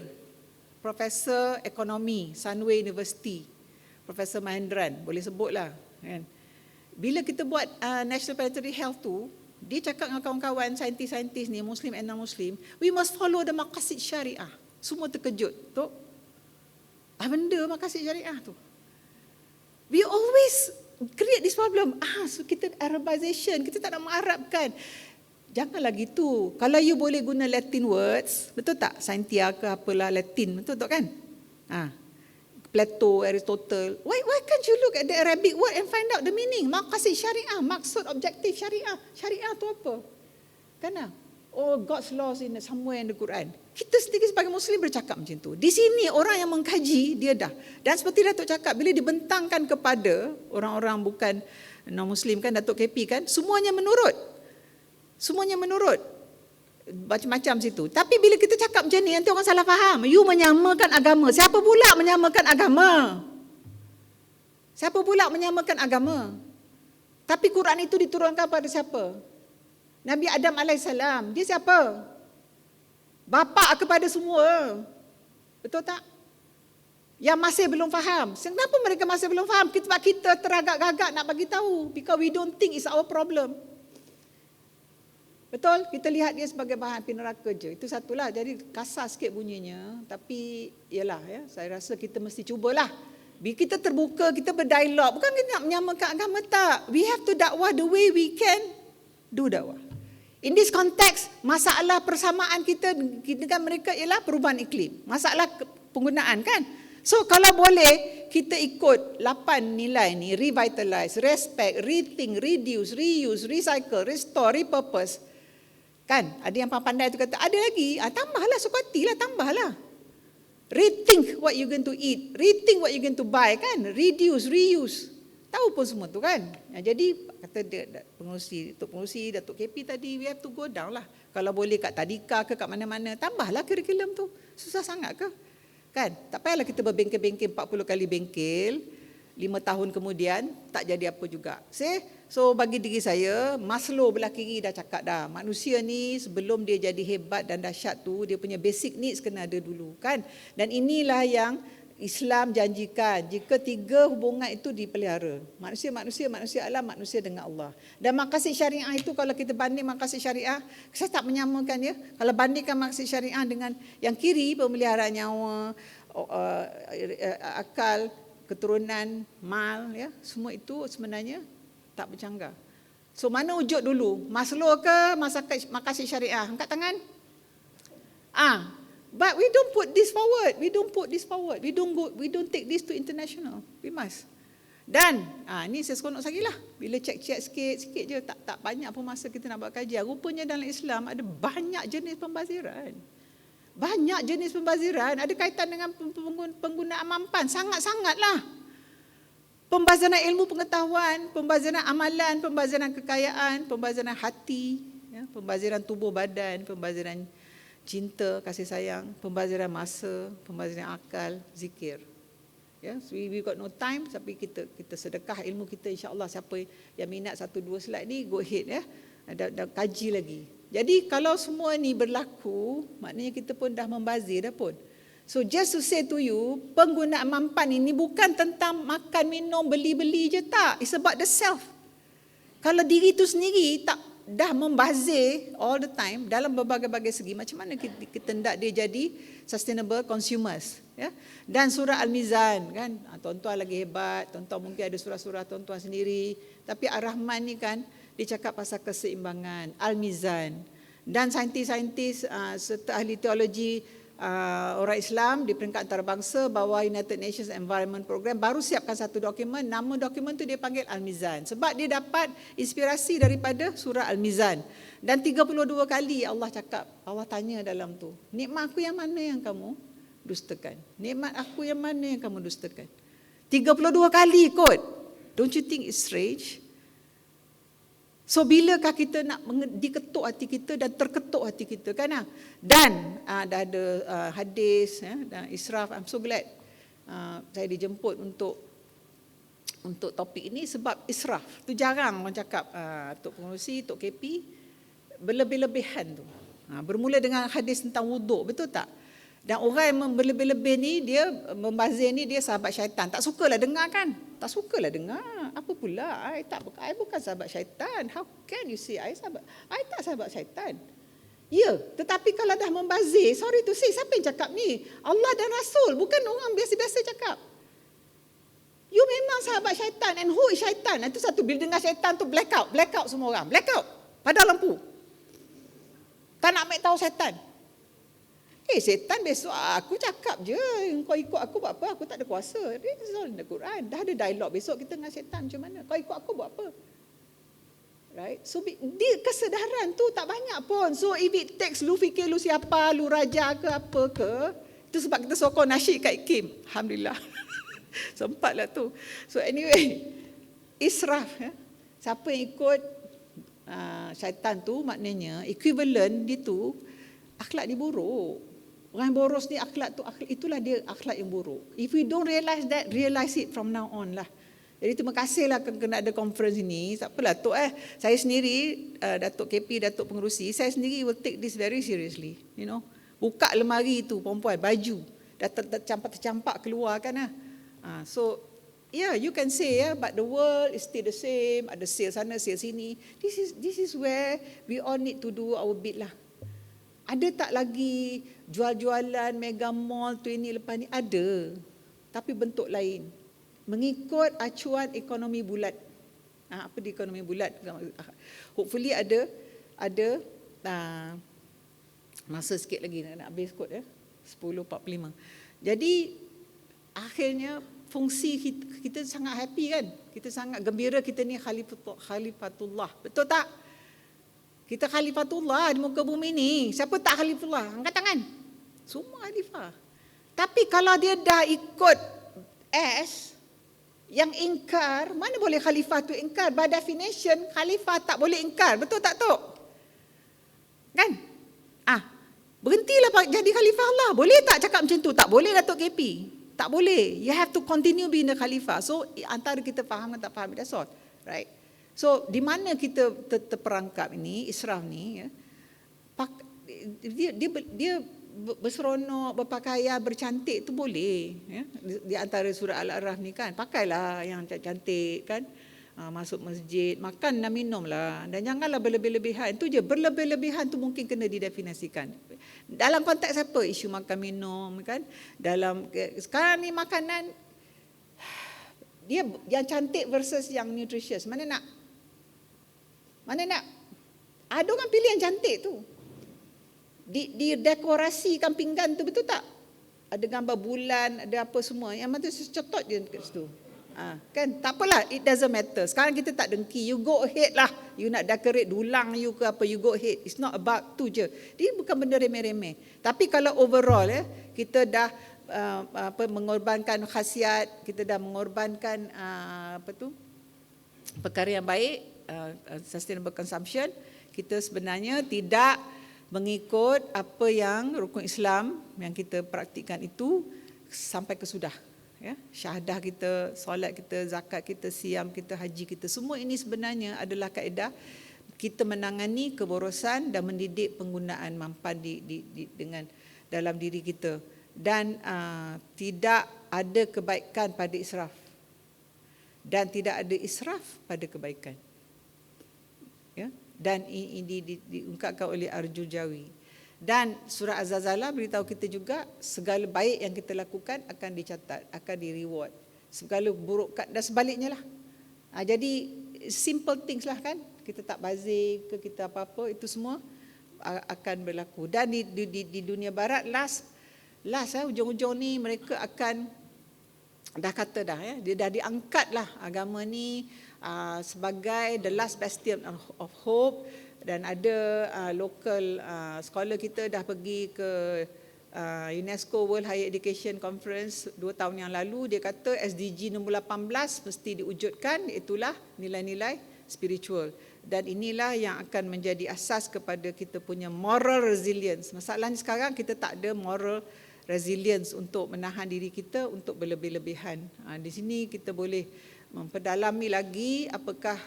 Speaker 1: Profesor Ekonomi, Sunway University, Profesor Mahendran, boleh sebutlah. Kan? Bila kita buat National Planetary Health tu, dia cakap dengan kawan-kawan saintis-saintis ni, Muslim and non-Muslim, we must follow the maqasid syariah. Semua terkejut. Tu, apa benda maqasid syariah tu? We always create this problem. So kita Arabization, kita tak nak mengharapkan. Janganlah gitu. Kalau you boleh guna Latin words, betul tak? Saintia ke apalah Latin, betul tak kan? Plato, Aristotle. Why can't you look at the Arabic word and find out the meaning? Maqasid syariah, maksud objektif syariah. Syariah tu apa? Kan? Oh, God's laws in somewhere in the Quran. Kita sendiri sebagai Muslim bercakap macam tu. Di sini orang yang mengkaji, dia dah. Dan seperti Datuk cakap, bila dibentangkan kepada orang-orang bukan non-Muslim kan, Datuk KP kan, semuanya menurut. Semuanya menurut. Macam-macam situ. Tapi bila kita cakap macam ni, nanti orang salah faham. You menyamakan agama. Siapa pula menyamakan agama? Siapa pula menyamakan agama? Tapi Quran itu diturunkan pada siapa? Nabi Adam AS. Dia siapa? Bapa kepada semua. Betul tak? Yang masih belum faham. Kenapa mereka masih belum faham? Sebab kita teragak-gagak nak bagi tahu. Because we don't think it's our problem. Betul? Kita lihat dia sebagai bahan api neraka je. Itu satulah. Jadi kasar sikit bunyinya. Tapi yalah ya, saya rasa kita mesti cubalah. Bila kita terbuka, kita berdialog. Bukan kita nak menyamakan agama, tak. We have to dakwah the way we can do dakwah. In this context, masalah persamaan kita dengan mereka ialah perubahan iklim. Masalah penggunaan kan. So kalau boleh, kita ikut 8 nilai ni. Revitalize, respect, rethink, reduce, reuse, recycle, restore, repurpose. Kan? Ada yang pandai tu kata, ada lagi. Tambahlah, sukatilah, tambahlah. Rethink what you're going to eat. Rethink what you're going to buy kan. Reduce, reuse. Tahu pun semua tu kan. Jadi kata dia pengurusi Datuk KP tadi, we have to go down lah. Kalau boleh kat tadika ke kat mana-mana, tambahlah kurikulum tu. Susah sangat ke? Kan? Tak payahlah kita berbengkel-bengkel 40 kali bengkel, 5 tahun kemudian tak jadi apa juga. So bagi diri saya, Maslow belah kiri dah cakap dah, manusia ni sebelum dia jadi hebat dan dahsyat tu, dia punya basic needs kena ada dulu kan. Dan inilah yang Islam janjikan, jika 3 hubungan itu dipelihara, manusia alam, manusia dengan Allah. Dan maqasid syariah itu kalau kita banding maqasid syariah, saya tak menyamakan ya. Kalau bandingkan maqasid syariah dengan yang kiri, pemeliharaan nyawa, akal, keturunan, mal ya, semua itu sebenarnya tak bercanggah. So mana wujud dulu? Maslow ke maqasid syariah? Angkat tangan. But we don't put this forward. We don't take this to international. We must. Dan ni saya seronok lagi lah. Bila cek-cek sikit je, tak banyak pun masa kita nak buat kajian. Rupanya dalam Islam ada banyak jenis pembaziran. Ada kaitan dengan penggunaan mampan. Sangat-sangatlah. Pembaziran ilmu pengetahuan, pembaziran amalan, pembaziran kekayaan, pembaziran hati, ya, pembaziran tubuh badan, pembaziran cinta, kasih sayang, pembaziran masa, pembaziran akal, zikir. Ya, so we got no time, tapi kita sedekah ilmu kita, insya-Allah. Siapa yang minat 1-2 slide ni, go ahead ya. Dah kaji lagi. Jadi kalau semua ni berlaku, maknanya kita pun dah membazir dah pun. So just to say to you, penggunaan mampan ini bukan tentang makan, minum, beli-beli je, tak. It's about the self. Kalau diri tu sendiri tak dah membazir all the time dalam berbagai-bagai segi, macam mana kita hendak dia jadi sustainable consumers ya. Dan surah Al-Mizan kan, tuan-tuan lagi hebat, tuan-tuan mungkin ada surah-surah tuan-tuan sendiri, tapi Ar-Rahman ni kan dia cakap pasal keseimbangan, Al-Mizan. dan saintis-saintis serta ahli teologi orang Islam di peringkat antarabangsa bawah United Nations Environment Program baru siapkan satu dokumen. Nama dokumen tu dia panggil Al-Mizan sebab dia dapat inspirasi daripada surah Al-Mizan. Dan 32 kali Allah cakap, Allah tanya dalam tu, nikmat aku yang mana yang kamu dustakan? Nikmat aku yang mana yang kamu dustakan? 32 kali kot. Don't you think it's strange? So bilakah kita nak diketuk hati kita dan terketuk hati kita kan? Dan dah ada hadis dan israf. I'm so glad saya dijemput untuk topik ini sebab israf tu jarang orang cakap. Tok Pengerusi, Tok KP berlebih-lebihan tu. Bermula dengan hadis tentang wuduk, betul tak? Dan orang yang berlebih-lebih ni, dia membazir ni, dia sahabat syaitan. Tak sukalah dengar kan? Tak sukalah dengar. Apa pula? I bukan sahabat syaitan. How can you say I tak sahabat syaitan? Ya, tetapi kalau dah membazir, sorry to say, siapa yang cakap ni? Allah dan Rasul, bukan orang biasa-biasa cakap. You memang sahabat syaitan. And who is syaitan? Itu satu, bila dengar syaitan tu blackout semua orang. Blackout. Padam lampu. Tak nak ambil tahu syaitan. Setan besok aku cakap je, kau ikut aku buat apa? Aku tak ada kuasa. It's all in the Quran. Dah ada dialog besok kita dengan setan macam mana? Kau ikut aku buat apa? Right? So dia kesedaran tu tak banyak pun. So if it takes lu fikir lu siapa, lu raja ke apa ke, itu sebab kita sokong nasyid kat Kim. Alhamdulillah. Sempatlah tu. So anyway, israf siapa yang ikut syaitan tu maknanya equivalent dia tu akhlak dia buruk. Orang yang boros ni akhlak itulah dia akhlak yang buruk. If we don't realise that, realize it from now on lah. Jadi terima kasihlah kena ada conference ini. Tak apalah Tok saya sendiri Datuk KP, Datuk Pengerusi, saya sendiri will take this very seriously. You know, buka lemari tu perempuan baju dah tercampak keluar kan so yeah, you can say but the world is still the same. Ada sale sana, sale sini. This is where we all need to do our bit lah. Ada tak lagi jual-jualan mega mall tu ini lepas ni? Ada. Tapi bentuk lain. Mengikut acuan ekonomi bulat. Apa di ekonomi bulat? Hopefully ada masa sikit lagi nak habis kot 10:45. Jadi akhirnya fungsi kita sangat happy kan? Kita sangat gembira kita ni khalifatullah. Betul tak? Kita khalifatullah di muka bumi ni. Siapa tak khalifatullah? Angkat tangan. Semua khalifah. Tapi kalau dia dah ikut yang ingkar, mana boleh khalifah tu ingkar? By definition, khalifah tak boleh ingkar. Betul tak Tok? Kan? Berhentilah jadi khalifah Allah. Boleh tak cakap macam tu? Tak boleh Datuk KP. Tak boleh. You have to continue being the khalifah. So antara kita faham dan tak faham, that's all. Right? So di mana kita terperangkap ini, israf ni dia berseronok, berpakaian, bercantik tu boleh di antara surah Al-A'raf ni kan. Pakailah yang cantik kan. Masuk masjid, makan dan minum lah. Dan janganlah berlebih-lebihan. Itu je, berlebih-lebihan tu mungkin kena didefinisikan. Dalam konteks apa? Isu makan minum kan. Sekarang ni makanan dia yang cantik versus yang nutritious. Mana nak? Ada orang pilih yang cantik tu. Di dekorasikan pinggan tu, betul tak? Ada gambar bulan, ada apa semua. Yang mana cetot je dekat situ. Kan tak apalah, it doesn't matter. Sekarang kita tak dengki, you go ahead lah. You nak decorate dulang you ke apa, you go ahead. It's not about tu je. Dia bukan benda remeh-remeh. Tapi kalau overall kita dah mengorbankan khasiat, kita dah mengorbankan perkara yang baik, sustainable consumption, kita sebenarnya tidak mengikut apa yang rukun Islam yang kita praktikkan itu sampai ke sudah. Syahadah kita, solat kita, zakat kita, siam kita, haji kita, semua ini sebenarnya adalah kaedah kita menangani keborosan dan mendidik penggunaan mampan dengan dalam diri kita. Dan tidak ada kebaikan pada israf dan tidak ada israf pada kebaikan. Dan ini diungkapkan oleh Ar-Jujawi. Dan surah Az-Zalzalah beritahu kita juga segala baik yang kita lakukan akan dicatat, akan di-reward. Segala buruk dan sebaliknya lah. Jadi simple things lah kan. Kita tak bazir ke kita apa-apa, itu semua akan berlaku. Dan di dunia barat last ujung-ujung ni mereka akan dah kata dah dia dah diangkat lah agama ni sebagai the last bastion of hope. Dan ada local scholar kita dah pergi ke UNESCO World Higher Education Conference 2 tahun yang lalu. Dia kata SDG nombor 18 mesti diwujudkan, itulah nilai-nilai spiritual. Dan inilah yang akan menjadi asas kepada kita punya moral resilience. Masalahnya sekarang kita tak ada moral resilience untuk menahan diri kita untuk berlebih-lebihan. Di sini kita boleh memperdalami lagi apakah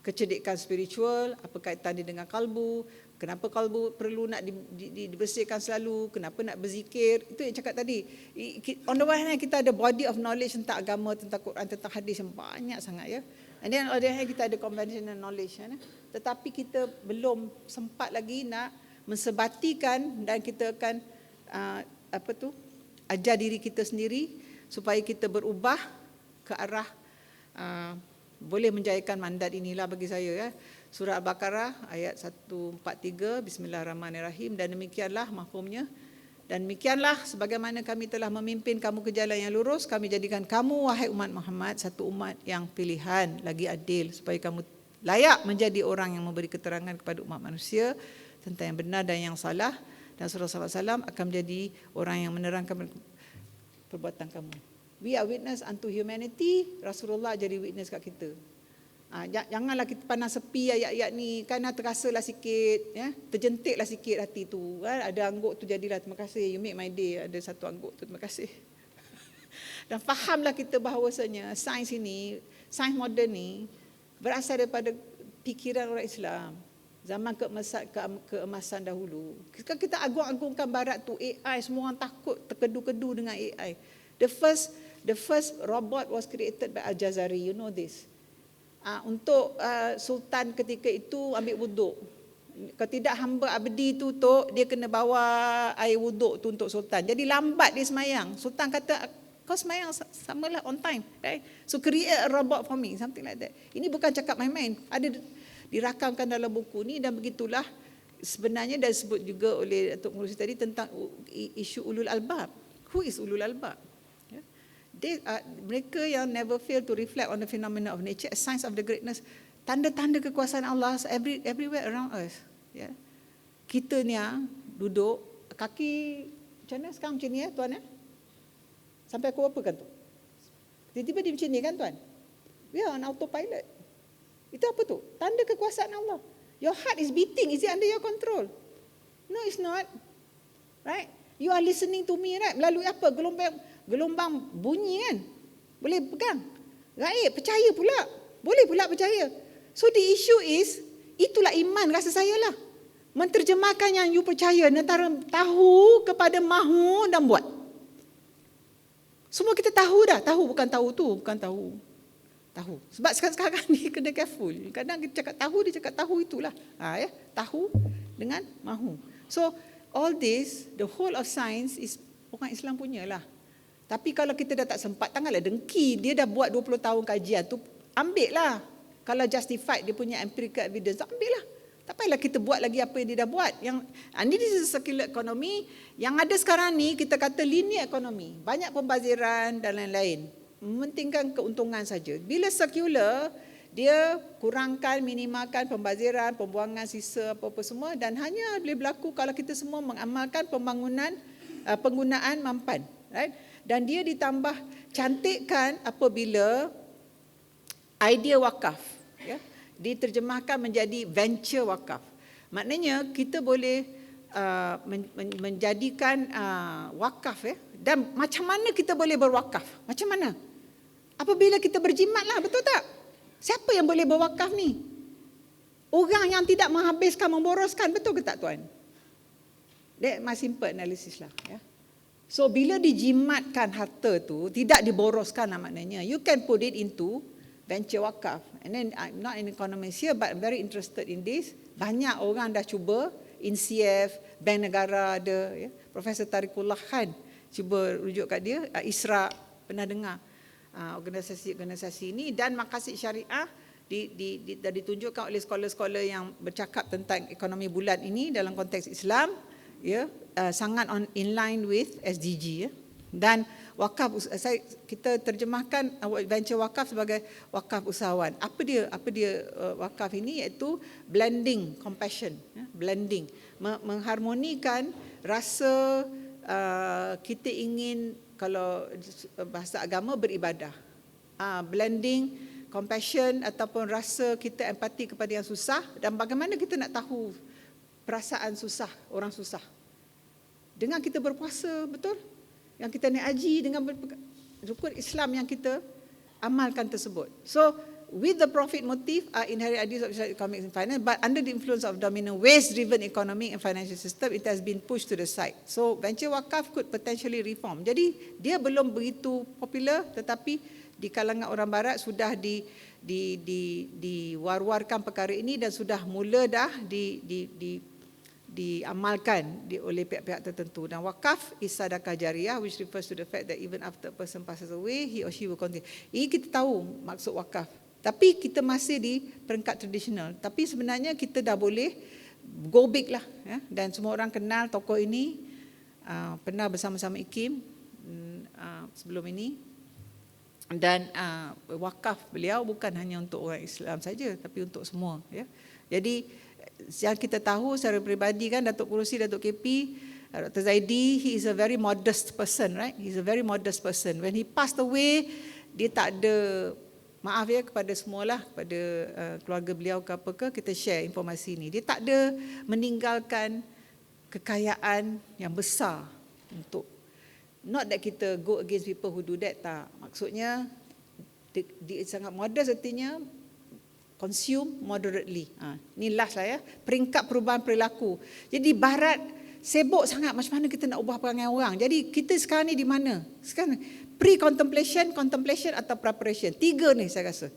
Speaker 1: kecerdikan spiritual, apa kaitan dia dengan kalbu, kenapa kalbu perlu nak dibersihkan selalu, kenapa nak berzikir. Itu yang cakap tadi. On the one hand kita ada body of knowledge tentang agama, tentang Quran, tentang hadis yang banyak sangat ya. And then on the other hand kita ada conventional knowledge tetapi kita belum sempat lagi nak mensebatikan, dan kita akan ajar diri kita sendiri supaya kita berubah ke arah boleh menjayakan mandat inilah bagi saya ya. Surah Al-Baqarah ayat 143, Bismillahirrahmanirrahim. Dan demikianlah mafhumnya. Dan demikianlah sebagaimana kami telah memimpin kamu ke jalan yang lurus, kami jadikan kamu wahai umat Muhammad satu umat yang pilihan lagi adil, supaya kamu layak menjadi orang yang memberi keterangan kepada umat manusia tentang yang benar dan yang salah. Dan Rasulullah SAW akan menjadi orang yang menerangkan perbuatan kamu. We are witness unto humanity. Rasulullah jadi witness kat kita. Janganlah kita pandang sepi ayat-ayat ni, kan terasalah sikit ya, terjentiklah sikit hati tu kan? Ada angguk tu jadilah terima kasih, you make my day, ada satu angguk tu terima kasih. Dan fahamlah kita bahawasanya sains ini, sains moden ni berasal daripada fikiran orang Islam zaman keemasan dahulu. Kita agung-agungkan barat tu, AI, semua orang takut terkedu-kedu dengan AI. The first robot was created by Al-Jazari, you know this. Untuk sultan ketika itu ambil wuduk. Kalau tidak hamba abdi tu dia kena bawa air wuduk tu untuk sultan. Jadi lambat dia semayang. Sultan kata kau semayang samalah on time, right? So create a robot for me, something like that. Ini bukan cakap main-main. Ada dirakamkan dalam buku ni, dan begitulah sebenarnya dah disebut juga oleh Datuk Pengerusi tadi tentang isu ulul albab. Who is ulul albab? Mereka yang never fail to reflect on the phenomena of nature as signs of the greatness, tanda-tanda kekuasaan Allah everywhere around us. Ya. Kita ni duduk kaki macam mana sekarang macam ni ya tuan ya? Sampai aku apa kan tu? Tiba-tiba dia macam ni kan tuan? We are on autopilot. Itu apa tu? Tanda kekuasaan Allah. Your heart is beating, is it under your control? No, it's not. Right? You are listening to me, right? Melalui apa? Gelombang bunyi kan, boleh pegang, gaib, percaya pula, boleh pula percaya. So the issue is, itulah iman rasa saya lah, menterjemahkan yang you percaya, antara tahu kepada mahu dan buat. Semua kita tahu dah, tahu bukan tahu tu, bukan tahu. Sebab sekarang ni kena careful. Kadang kita cakap tahu, dia cakap tahu itulah. Ya, tahu dengan mahu. So all this, the whole of science is orang Islam punya lah. Tapi kalau kita dah tak sempat, tanganlah dengki. Dia dah buat 20 tahun kajian tu, ambil lah. Kalau justified dia punya empirical evidence, ambil lah. Tak payahlah kita buat lagi apa yang dia dah buat. Ini is circular economy. Yang ada sekarang ni kita kata linear economy. Banyak pembaziran dan lain-lain. Mementingkan keuntungan saja. Bila circular, dia kurangkan, minimalkan pembaziran, pembuangan sisa apa-apa semua, dan hanya boleh berlaku kalau kita semua mengamalkan penggunaan mampan. Right? Dan dia ditambah cantikkan apabila idea wakaf ya, diterjemahkan menjadi venture wakaf. Maknanya kita boleh menjadikan wakaf ya. Dan macam mana kita boleh berwakaf? Macam mana? Apabila kita berjimat lah, betul tak? Siapa yang boleh berwakaf ni? Orang yang tidak menghabiskan, memboroskan, betul ke tak tuan? That my simple analysis lah ya. So bila dijimatkan harta tu, tidak diboroskan lah maknanya. You can put it into venture wakaf. And then I'm not an economist here, but I'm very interested in this. Banyak orang dah cuba, INCF, Bank Negara ada, ya. Profesor Tariqullah Khan cuba rujuk kat dia, ISRA, pernah dengar organisasi-organisasi ini, dan Maqasid Syariah dah ditunjukkan oleh scholar-scholar yang bercakap tentang ekonomi bulat ini dalam konteks Islam, ya, sangat in line with SDG, ya. Dan wakaf, kita terjemahkan venture wakaf sebagai wakaf usahawan. Apa dia wakaf ini? Iaitu blending compassion, ya, blending, mengharmonikan rasa kita ingin, kalau bahasa agama, beribadah, blending compassion ataupun rasa kita empati kepada yang susah, dan bagaimana kita nak tahu perasaan susah orang susah dengan kita berpuasa, betul? Yang kita naik haji dengan rukun Islam yang kita amalkan tersebut. So with the profit motive are inherent ideas of Islamic economics and finance, but under the influence of dominant waste-driven economic and financial system, it has been pushed to the side. So venture wakaf could potentially reform. Jadi dia belum begitu popular, tetapi di kalangan orang Barat sudah diwar-warkan perkara ini dan sudah mula diamalkan oleh pihak-pihak tertentu. Dan wakaf is sedekah jariah, which refers to the fact that even after a person passes away, he or she will continue. Ini kita tahu maksud wakaf. Tapi kita masih di peringkat tradisional. Tapi sebenarnya kita dah boleh go big lah, ya? Dan semua orang kenal tokoh ini, pernah bersama-sama IKIM sebelum ini. Dan wakaf beliau bukan hanya untuk orang Islam saja, tapi untuk semua, ya. Jadi yang kita tahu secara peribadi kan, Datuk Pengerusi, Datuk KP, Dr. Zaidi, he is a very modest person, right? He is a very modest person. When he passed away, dia tak ada, maaf ya kepada semualah, kepada keluarga beliau ke apa ke, kita share informasi ini. Dia tak ada meninggalkan kekayaan yang besar untuk, not that kita go against people who do that, tak. Maksudnya dia sangat modest, artinya consume moderately. Ni last lah, ya, peringkat perubahan perilaku. Jadi Barat sibuk sangat macam mana kita nak ubah perangai orang. Jadi kita sekarang ni di mana? Sekarang pre-contemplation, contemplation atau preparation. 3 ni saya rasa.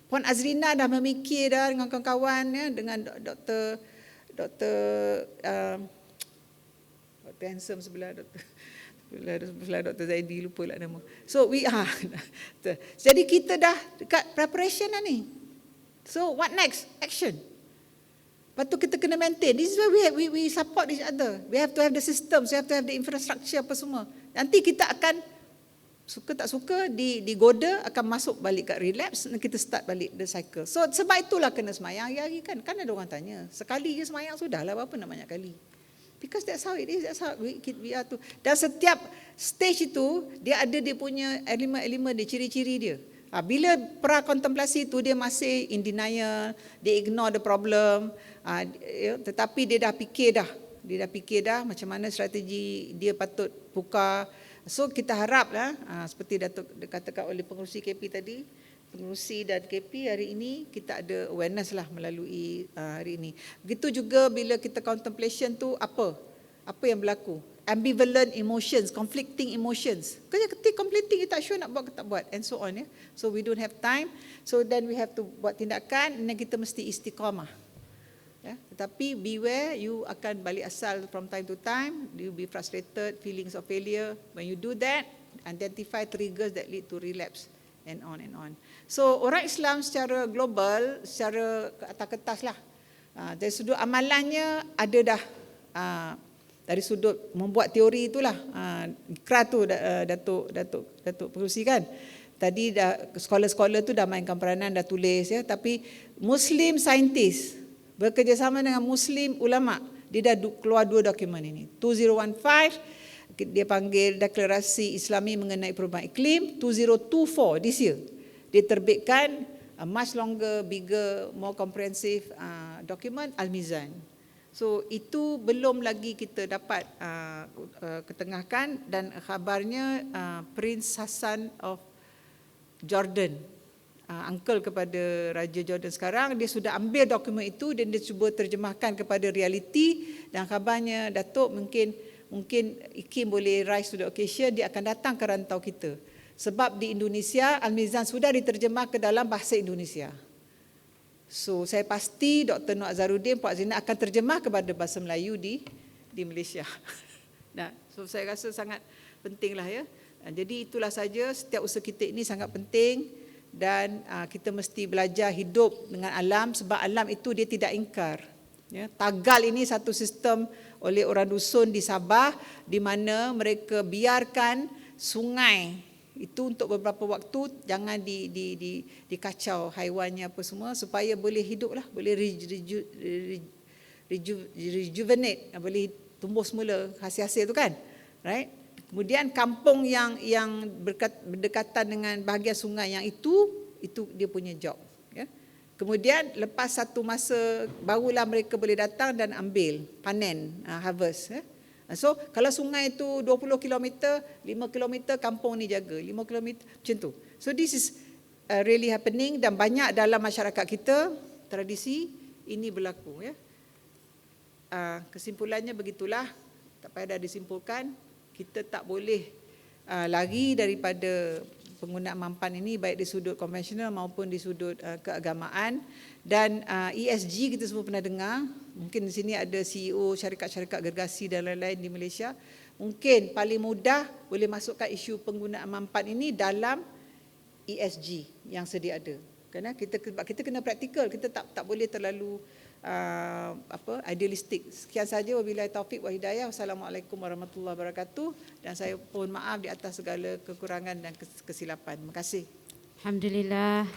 Speaker 1: Puan Azrina dah memikir dah dengan kawan-kawan, ya, dengan Dr. Handsome sebelah Dr. Zaidi, lupa lah nama. So jadi kita dah dekat preparation lah ni. So what next? Action. Lepas tu kita kena maintain. This is where we support each other. We have to have the systems, we have to have the infrastructure apa semua. Nanti kita akan, suka tak suka, digoda, akan masuk balik kat relapse, dan kita start balik the cycle. So sebab itulah kena semayang hari-hari kan. Kan ada orang tanya, sekali je semayang sudahlah, berapa nak banyak kali? Because that's how it is, that's how we are to. Dan setiap stage itu, dia ada dia punya elemen-elemen dia, ciri-ciri dia. Bila pra-kontemplasi itu dia masih in denial, dia ignore the problem, tetapi dia dah fikir dah macam mana strategi dia patut buka. So kita haraplah, seperti Datuk dikatakan oleh pengerusi KP tadi, pengerusi dan KP hari ini kita ada awareness lah melalui hari ini. Begitu juga bila kita contemplation tu, apa yang berlaku? Ambivalent emotions, conflicting emotions. Ketika conflicting, kita tak sure nak buat ke tak buat, and so on, ya. So we don't have time. So then we have to buat tindakan, dan kita mesti istiqamah. Ya. Tetapi beware, you akan balik asal from time to time. You be frustrated, feelings of failure. When you do that, identify triggers that lead to relapse, and on and on. So orang Islam secara global, secara atas kertas lah, dari sudut amalannya ada dah. Dari sudut membuat teori itulah, ikrar tu Datuk Pengerusi kan. Tadi dah scholar-scholar tu dah mainkan peranan, dah tulis, ya. Tapi Muslim scientist bekerjasama dengan Muslim ulama, dia dah keluar 2 dokumen ini. 2015 dia panggil Deklarasi Islami mengenai perubahan iklim. 2024 this year dia terbitkan a much longer, bigger, more comprehensive document, Al-Mizan. So itu belum lagi kita dapat ketengahkan, dan khabarnya Prince Hassan of Jordan, uncle kepada Raja Jordan sekarang, dia sudah ambil dokumen itu dan dia cuba terjemahkan kepada realiti, dan khabarnya Datuk mungkin IKIM boleh rise to the occasion, dia akan datang ke rantau kita. Sebab di Indonesia Al-Mizan sudah diterjemah ke dalam bahasa Indonesia. So saya pasti Dr. Nur Azharuddin, Puan Zina akan terjemah kepada bahasa Melayu di Malaysia. Nah, so saya rasa sangat pentinglah, ya. Jadi itulah saja, setiap usaha kita ini sangat penting, dan kita mesti belajar hidup dengan alam sebab alam itu dia tidak ingkar. Ya, Tagal ini satu sistem oleh orang dusun di Sabah di mana mereka biarkan sungai itu untuk beberapa waktu jangan dikacau haiwannya apa semua supaya boleh hidup lah, boleh rejuvenate, boleh tumbuh semula hasil-hasil tu kan, right? Kemudian kampung yang berdekatan dengan bahagian sungai yang itu dia punya job. Ya. Kemudian lepas satu masa barulah mereka boleh datang dan ambil, panen, harvest. Ya. So kalau sungai itu 20 km, 5 km kampung ni jaga, 5 km macam tu. So this is really happening dan banyak dalam masyarakat kita tradisi ini berlaku. Ya. Kesimpulannya begitulah, tak payah dah disimpulkan. Kita tak boleh lari daripada penggunaan mampan ini baik di sudut konvensional maupun di sudut keagamaan. Dan ESG kita semua pernah dengar, mungkin di sini ada CEO syarikat-syarikat gergasi dan lain-lain di Malaysia. Mungkin paling mudah boleh masukkan isu penggunaan mampan ini dalam ESG yang sedia ada. Kerana kita kena praktikal, kita tak boleh terlalu idealistik. Sekian saja, wabillahi taufik wa hidayah. Wassalamualaikum warahmatullahi wabarakatuh, dan saya mohon maaf di atas segala kekurangan dan kesilapan. Terima kasih.
Speaker 2: Alhamdulillah.